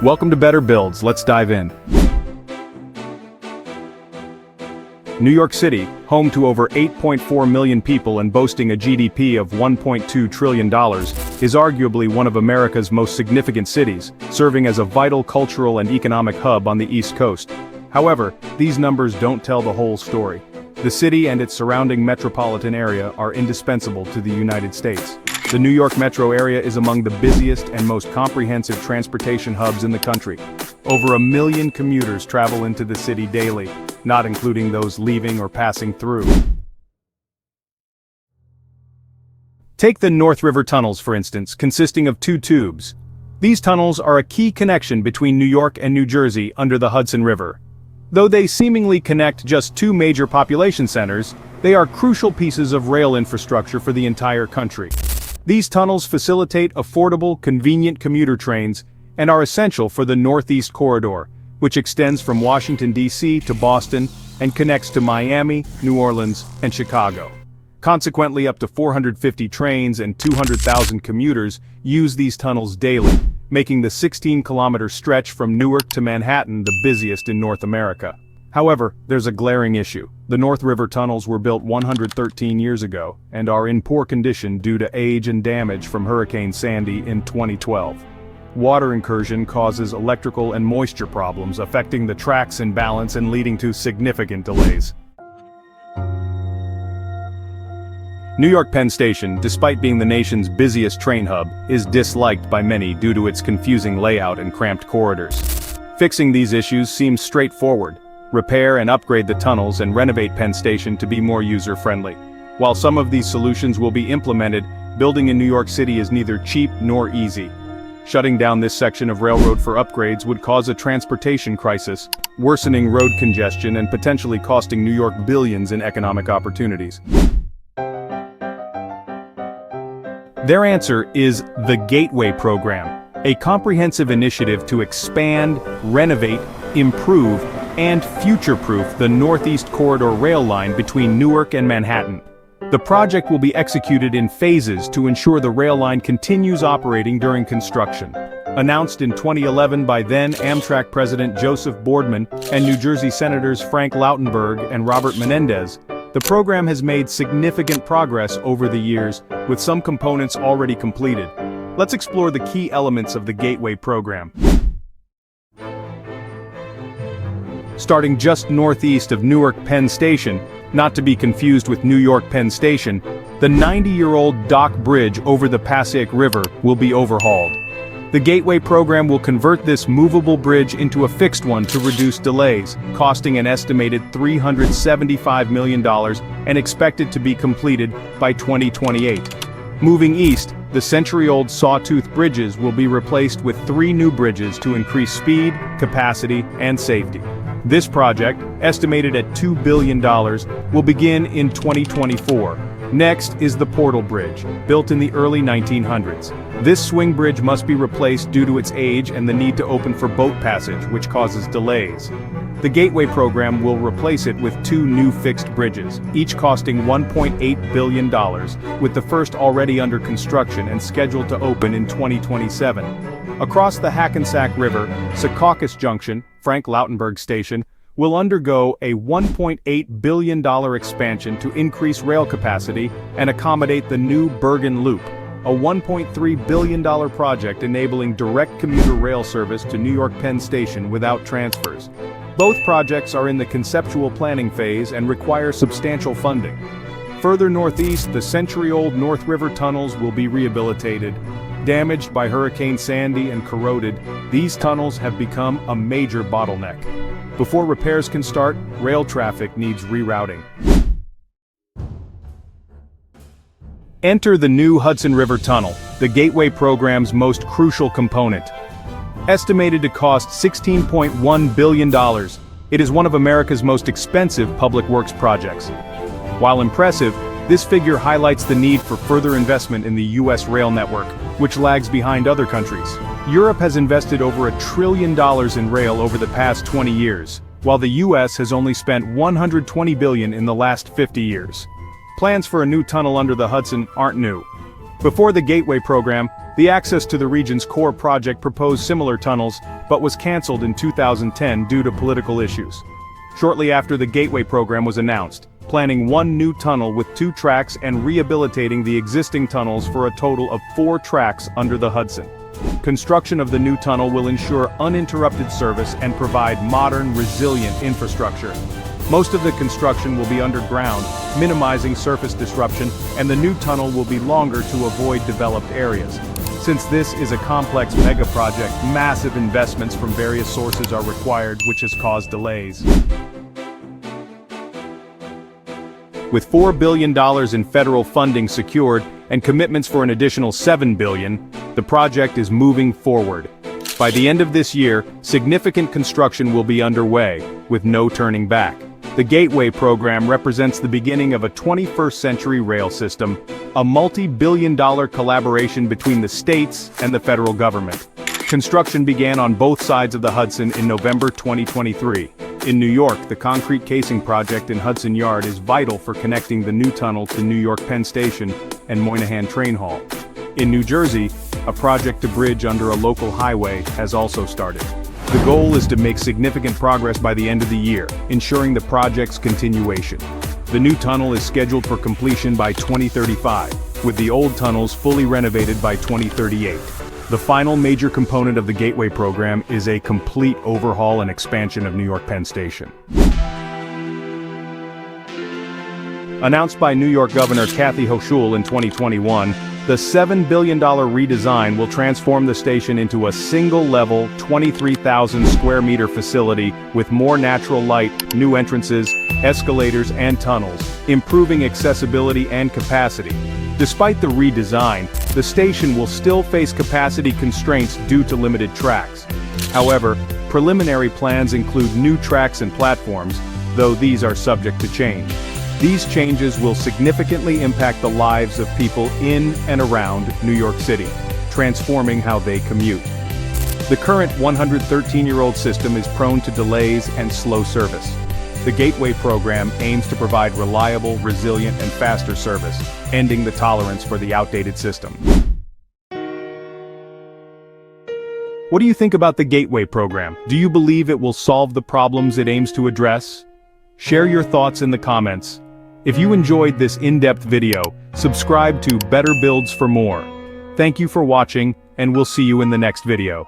Welcome to Better Builds, let's dive in. New York City, home to over 8.4 million people and boasting a GDP of $1.2 trillion, is arguably one of America's most significant cities, serving as a vital cultural and economic hub on the East Coast. However, these numbers don't tell the whole story. The city and its surrounding metropolitan area are indispensable to the United States. The New York metro area is among the busiest and most comprehensive transportation hubs in the country. Over 1 million commuters travel into the city daily, not including those leaving or passing through. Take the North River tunnels, for instance, consisting of 2 tubes. These tunnels are a key connection between New York and New Jersey under the Hudson River. Though they seemingly connect just 2 major population centers, they are crucial pieces of rail infrastructure for the entire country. These tunnels facilitate affordable, convenient commuter trains and are essential for the Northeast Corridor, which extends from Washington, D.C. to Boston and connects to Miami, New Orleans, and Chicago. Consequently, up to 450 trains and 200,000 commuters use these tunnels daily, making the 16-kilometer stretch from Newark to Manhattan the busiest in North America. However, there's a glaring issue. The North River tunnels were built 113 years ago and are in poor condition due to age and damage from Hurricane Sandy in 2012. Water incursion causes electrical and moisture problems, affecting the tracks in balance and leading to significant delays. New York Penn Station, despite being the nation's busiest train hub, is disliked by many due to its confusing layout and cramped corridors. Fixing these issues seems straightforward. Repair and upgrade the tunnels and renovate Penn Station to be more user-friendly. While some of these solutions will be implemented, building in New York City is neither cheap nor easy. Shutting down this section of railroad for upgrades would cause a transportation crisis, worsening road congestion and potentially costing New York billions in economic opportunities. Their answer is the Gateway Program, a comprehensive initiative to expand, renovate, improve, and future-proof the Northeast Corridor rail line between Newark and Manhattan. The project will be executed in phases to ensure the rail line continues operating during construction. Announced in 2011 by then Amtrak President Joseph Boardman and New Jersey Senators Frank Lautenberg and Robert Menendez, the program has made significant progress over the years, with some components already completed. Let's explore the key elements of the Gateway Program. Starting just northeast of Newark Penn Station, not to be confused with New York Penn Station, the 90-year-old dock bridge over the Passaic River will be overhauled. The Gateway Program will convert this movable bridge into a fixed one to reduce delays, costing an estimated $375 million and expected to be completed by 2028. Moving east, the century-old sawtooth bridges will be replaced with 3 new bridges to increase speed, capacity, and safety. This project, estimated at $2 billion, will begin in 2024. Next is the Portal Bridge, built in the early 1900s. This swing bridge must be replaced due to its age and the need to open for boat passage, which causes delays. The Gateway Program will replace it with 2 new fixed bridges, each costing $1.8 billion, with the first already under construction and scheduled to open in 2027. Across the Hackensack River, Secaucus Junction, Frank Lautenberg Station, will undergo a $1.8 billion expansion to increase rail capacity and accommodate the new Bergen Loop, a $1.3 billion project enabling direct commuter rail service to New York Penn Station without transfers. Both projects are in the conceptual planning phase and require substantial funding. Further northeast, the century-old North River tunnels will be rehabilitated. Damaged by Hurricane Sandy and corroded, these tunnels have become a major bottleneck. Before repairs can start, rail traffic needs rerouting. Enter the new Hudson River Tunnel, the Gateway Program's most crucial component. Estimated to cost $16.1 billion, it is one of America's most expensive public works projects. While impressive, this figure highlights the need for further investment in the U.S. rail network, which lags behind other countries. Europe has invested over $1 trillion in rail over the past 20 years, while the U.S. has only spent $120 billion in the last 50 years. Plans for a new tunnel under the Hudson aren't new. Before the Gateway Program, The access to the region's core project proposed similar tunnels, but was cancelled in 2010 due to political issues. Shortly after the Gateway program was announced, planning one new tunnel with 2 tracks and rehabilitating the existing tunnels for a total of 4 tracks under the Hudson. Construction of the new tunnel will ensure uninterrupted service and provide modern, resilient infrastructure. Most of the construction will be underground, minimizing surface disruption, and the new tunnel will be longer to avoid developed areas. Since this is a complex megaproject, massive investments from various sources are required, which has caused delays. With $4 billion in federal funding secured and commitments for an additional $7 billion, the project is moving forward. By the end of this year, significant construction will be underway, with no turning back. The Gateway program represents the beginning of a 21st-century rail system, a multi-billion-dollar collaboration between the states and the federal government. Construction began on both sides of the Hudson in November 2023. In New York, the concrete casing project in Hudson Yard is vital for connecting the new tunnel to New York Penn Station and Moynihan Train Hall. In New Jersey, a project to bridge under a local highway has also started. The goal is to make significant progress by the end of the year, ensuring the project's continuation. The new tunnel is scheduled for completion by 2035, with the old tunnels fully renovated by 2038. The final major component of the Gateway program is a complete overhaul and expansion of New York Penn Station. Announced by New York Governor Kathy Hochul in 2021, the $7 billion redesign will transform the station into a single-level, 23,000 square meter facility with more natural light, new entrances, escalators, and tunnels, improving accessibility and capacity. Despite the redesign, the station will still face capacity constraints due to limited tracks. However, preliminary plans include new tracks and platforms, though these are subject to change. These changes will significantly impact the lives of people in and around New York City, transforming how they commute. The current 113-year-old system is prone to delays and slow service. The Gateway program aims to provide reliable, resilient, and faster service, ending the tolerance for the outdated system. What do you think about the Gateway program? Do you believe it will solve the problems it aims to address? Share your thoughts in the comments. If you enjoyed this in-depth video, subscribe to Better Builds for more. Thank you for watching, and we'll see you in the next video.